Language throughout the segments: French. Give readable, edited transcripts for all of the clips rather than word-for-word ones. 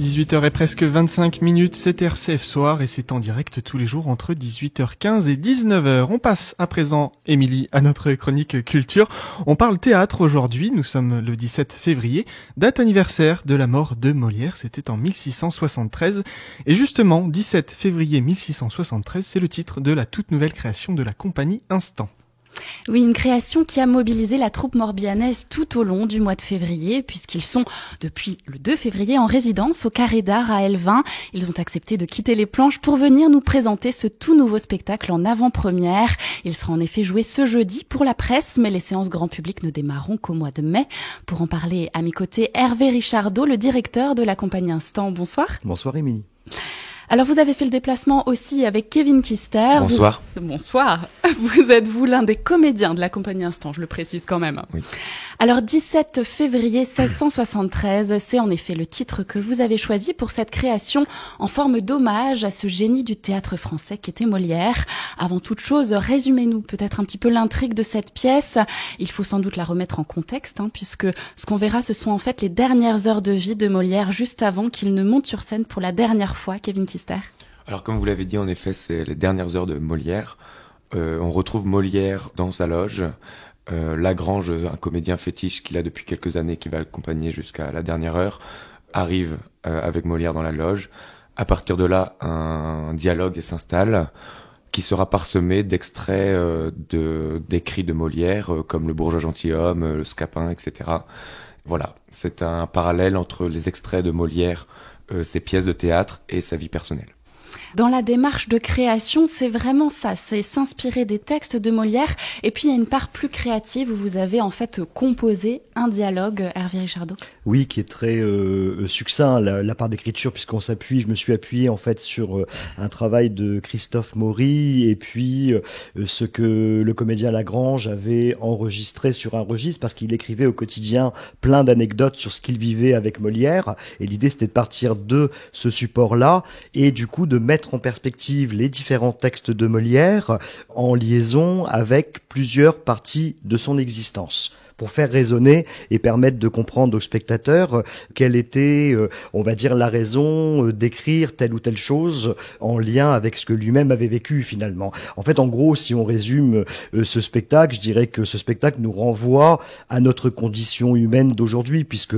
18h et presque 25 minutes, c'est RCF Soir et c'est en direct tous les jours entre 18h15 et 19h. On passe à présent, Émilie, à notre chronique culture. On parle théâtre aujourd'hui, nous sommes le 17 février, date anniversaire de la mort de Molière, c'était en 1673. Et justement, 17 février 1673, c'est le titre de la toute nouvelle création de la compagnie Instant. Oui, une création qui a mobilisé la troupe morbihannaise tout au long du mois de février, puisqu'ils sont, depuis le 2 février, en résidence au Carré d'Art à Elvin. Ils ont accepté de quitter les planches pour venir nous présenter ce tout nouveau spectacle en avant-première. Il sera en effet joué ce jeudi pour la presse, mais les séances grand public ne démarreront qu'au mois de mai. Pour en parler, à mes côtés, Hervé Richardot, le directeur de la compagnie Instant. Bonsoir. Bonsoir Émilie. Alors vous avez fait le déplacement aussi avec Kevin Kister. Bonsoir. Bonsoir. Vous êtes l'un des comédiens de la compagnie Instant, je le précise quand même. Oui. Alors 17 février 1673, c'est en effet le titre que vous avez choisi pour cette création en forme d'hommage à ce génie du théâtre français qu'était Molière. Avant toute chose, résumez-nous peut-être un petit peu l'intrigue de cette pièce. Il faut sans doute la remettre en contexte, puisque ce qu'on verra, ce sont en fait les dernières heures de vie de Molière juste avant qu'il ne monte sur scène pour la dernière fois. Kevin Kister. Alors comme vous l'avez dit, en effet, c'est les dernières heures de Molière. On retrouve Molière dans sa loge. Lagrange, un comédien fétiche qu'il a depuis quelques années, qui va l'accompagner jusqu'à la dernière heure, arrive avec Molière dans la loge. À partir de là, un dialogue s'installe qui sera parsemé d'extraits d'écrits de Molière, comme Le Bourgeois gentilhomme, Le Scapin, etc. Voilà, c'est un parallèle entre les extraits de Molière, ses pièces de théâtre et sa vie personnelle. Dans la démarche de création, c'est vraiment ça, c'est s'inspirer des textes de Molière. Et puis il y a une part plus créative où vous avez en fait composé un dialogue, Hervé Richardot. Oui, qui est très succinct, la part d'écriture, je me suis appuyé en fait sur un travail de Christophe Maury et puis ce que le comédien Lagrange avait enregistré sur un registre, parce qu'il écrivait au quotidien plein d'anecdotes sur ce qu'il vivait avec Molière. Et l'idée, c'était de partir de ce support-là et du coup de mettre en perspective les différents textes de Molière en liaison avec plusieurs parties de son existence, pour faire résonner et permettre de comprendre aux spectateurs quelle était, on va dire, la raison d'écrire telle ou telle chose en lien avec ce que lui-même avait vécu finalement. En fait, en gros, si on résume ce spectacle, je dirais que ce spectacle nous renvoie à notre condition humaine d'aujourd'hui, puisque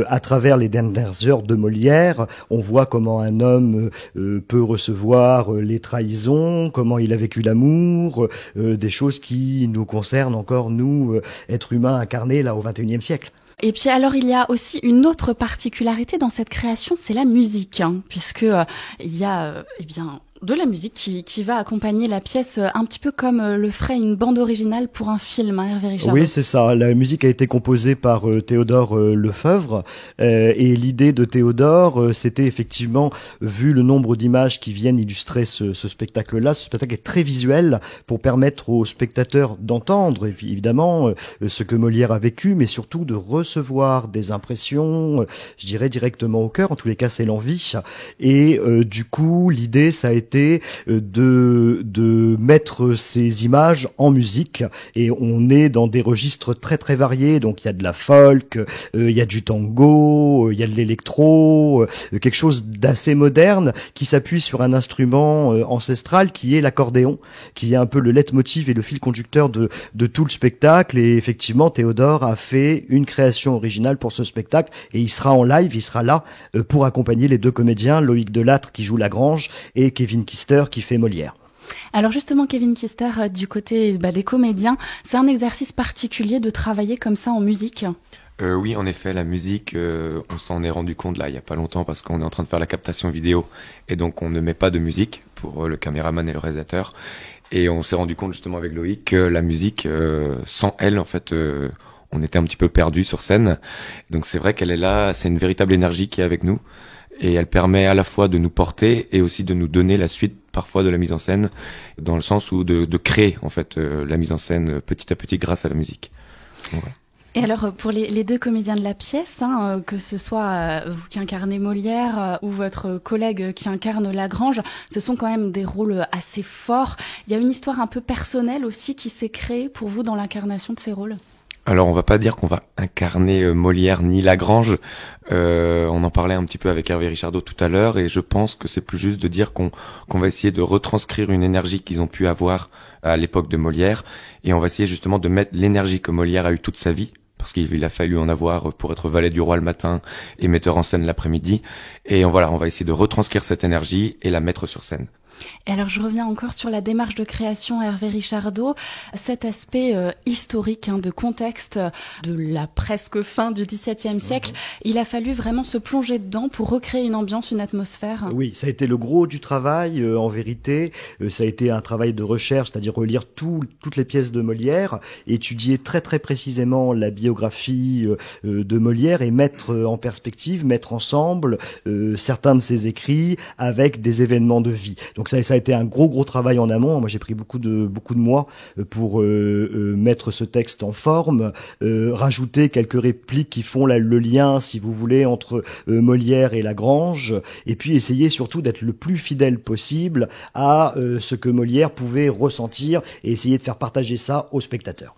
à travers les dernières heures de Molière, on voit comment un homme peut recevoir les trahisons, comment il a vécu l'amour, des choses qui nous concernent encore, nous, êtres humains incarné là au XXIe siècle. Et puis alors il y a aussi une autre particularité dans cette création, c'est la musique, puisque il y a de la musique qui va accompagner la pièce un petit peu comme le ferait une bande originale pour un film, Hervé Richardot. Oui, c'est ça. La musique a été composée par Théodore Lefebvre et l'idée de Théodore, c'était effectivement, vu le nombre d'images qui viennent illustrer ce spectacle-là, ce spectacle est très visuel pour permettre aux spectateurs d'entendre évidemment ce que Molière a vécu, mais surtout de recevoir des impressions, je dirais directement au cœur. En tous les cas, c'est l'envie. Et du coup, l'idée, ça a été de mettre ces images en musique, et on est dans des registres très très variés. Donc il y a de la folk, il y a du tango, il y a de l'électro, quelque chose d'assez moderne qui s'appuie sur un instrument ancestral qui est l'accordéon, qui est un peu le leitmotiv et le fil conducteur de tout le spectacle. Et effectivement, Théodore a fait une création originale pour ce spectacle, et il sera en live, il sera là pour accompagner les deux comédiens, Loïc Delattre qui joue Lagrange et Kevin Kister qui fait Molière. Alors justement, Kevin Kister, du côté des comédiens, c'est un exercice particulier de travailler comme ça en musique ? Oui, en effet, la musique, on s'en est rendu compte là il y a pas longtemps, parce qu'on est en train de faire la captation vidéo et donc on ne met pas de musique pour le caméraman et le réalisateur. Et on s'est rendu compte justement avec Loïc que la musique, sans elle, en fait, on était un petit peu perdu sur scène. Donc c'est vrai qu'elle est là, c'est une véritable énergie qui est avec nous. Et elle permet à la fois de nous porter et aussi de nous donner la suite parfois de la mise en scène, dans le sens où de créer en fait la mise en scène petit à petit grâce à la musique. Donc, voilà. Et alors, pour les deux comédiens de la pièce, que ce soit vous qui incarnez Molière ou votre collègue qui incarne Lagrange, ce sont quand même des rôles assez forts. Il y a une histoire un peu personnelle aussi qui s'est créée pour vous dans l'incarnation de ces rôles ? Alors on va pas dire qu'on va incarner Molière ni Lagrange, on en parlait un petit peu avec Hervé Richardot tout à l'heure, et je pense que c'est plus juste de dire qu'on va essayer de retranscrire une énergie qu'ils ont pu avoir à l'époque de Molière, et on va essayer justement de mettre l'énergie que Molière a eue toute sa vie, parce qu'il a fallu en avoir pour être valet du roi le matin et metteur en scène l'après-midi, et on va essayer de retranscrire cette énergie et la mettre sur scène. Et alors je reviens encore sur la démarche de création, Hervé Richardot, cet aspect historique, de contexte de la presque fin du XVIIe siècle. Il a fallu vraiment se plonger dedans pour recréer une ambiance, une atmosphère. Oui, ça a été le gros du travail, en vérité. Ça a été un travail de recherche, c'est-à-dire relire toutes les pièces de Molière, étudier très très précisément la biographie de Molière et mettre en perspective, mettre ensemble certains de ses écrits avec des événements de vie. Donc ça a été un gros travail en amont. Moi, j'ai pris beaucoup de mois pour mettre ce texte en forme, rajouter quelques répliques qui font le lien, si vous voulez, entre Molière et Lagrange, et puis essayer surtout d'être le plus fidèle possible à ce que Molière pouvait ressentir et essayer de faire partager ça aux spectateurs.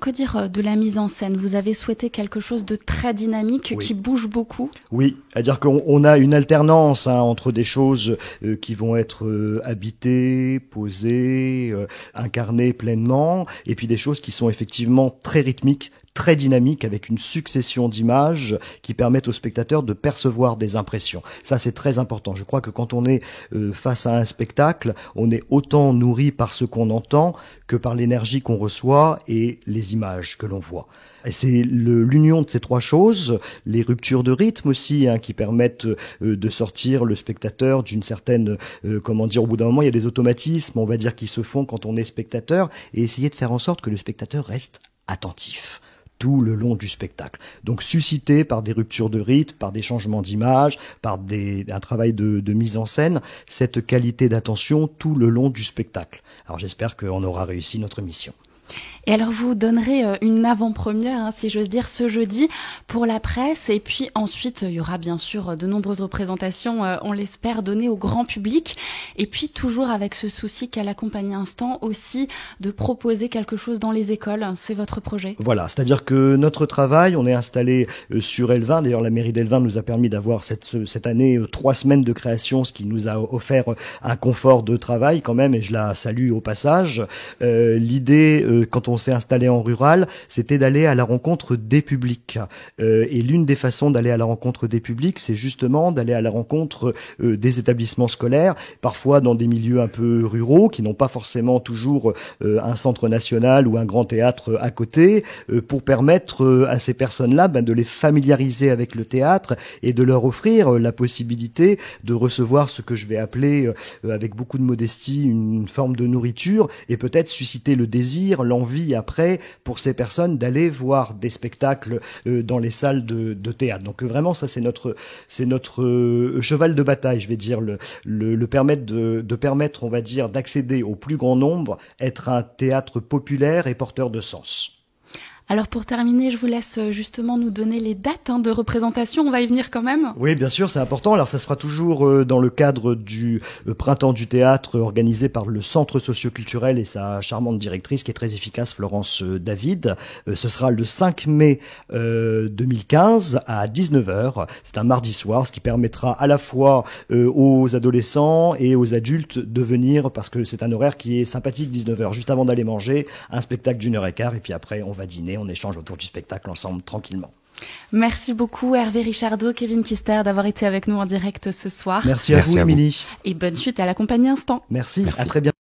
Que dire de la mise en scène? Vous avez souhaité quelque chose de très dynamique, qui bouge beaucoup? Oui, c'est-à-dire qu'on a une alternance entre des choses qui vont être habitées, posées, incarnées pleinement, et puis des choses qui sont effectivement très rythmiques, très dynamique, avec une succession d'images qui permettent aux spectateurs de percevoir des impressions. Ça, c'est très important. Je crois que quand on est face à un spectacle, on est autant nourri par ce qu'on entend que par l'énergie qu'on reçoit et les images que l'on voit. Et c'est l'union de ces trois choses, les ruptures de rythme aussi, qui permettent de sortir le spectateur d'une certaine, au bout d'un moment, il y a des automatismes, on va dire, qui se font quand on est spectateur, et essayer de faire en sorte que le spectateur reste attentif tout le long du spectacle. Donc suscité par des ruptures de rythme, par des changements d'image, par un travail de mise en scène, cette qualité d'attention tout le long du spectacle. Alors j'espère qu'on aura réussi notre mission. Et alors vous donnerez une avant-première, si j'ose dire, ce jeudi pour la presse, et puis ensuite il y aura bien sûr de nombreuses représentations, on l'espère, données au grand public, et puis toujours avec ce souci qu'à la Compagnie Instant aussi de proposer quelque chose dans les écoles. C'est votre projet? Voilà, c'est-à-dire que notre travail, on est installé sur Elvin. D'ailleurs la mairie d'Elvin nous a permis d'avoir cette année 3 semaines de création, ce qui nous a offert un confort de travail quand même, et je la salue au passage. L'idée, quand on s'est installé en rural, c'était d'aller à la rencontre des publics. Et l'une des façons d'aller à la rencontre des publics, c'est justement d'aller à la rencontre des établissements scolaires, parfois dans des milieux un peu ruraux, qui n'ont pas forcément toujours un centre national ou un grand théâtre à côté, pour permettre à ces personnes-là de les familiariser avec le théâtre et de leur offrir la possibilité de recevoir ce que je vais appeler, avec beaucoup de modestie, une forme de nourriture, et peut-être susciter le désir, l'envie après pour ces personnes d'aller voir des spectacles dans les salles de théâtre. Donc vraiment ça c'est notre cheval de bataille, je vais dire, le permettre de permettre, on va dire, d'accéder au plus grand nombre, être un théâtre populaire et porteur de sens. Alors pour terminer, je vous laisse justement nous donner les dates de représentation. On va y venir quand même. Oui, bien sûr, c'est important. Alors ça se fera toujours dans le cadre du Printemps du théâtre organisé par le Centre socioculturel et sa charmante directrice qui est très efficace, Florence David. Ce sera le 5 mai 2015 à 19h. C'est un mardi soir, ce qui permettra à la fois aux adolescents et aux adultes de venir, parce que c'est un horaire qui est sympathique, 19h, juste avant d'aller manger, un spectacle d'1h15, et puis après on va dîner. On échange autour du spectacle ensemble, tranquillement. Merci beaucoup Hervé Richardot, Kevin Kister d'avoir été avec nous en direct ce soir. Merci à vous, Émilie. Et bonne suite à la Compagnie Instant. Merci. À très bientôt.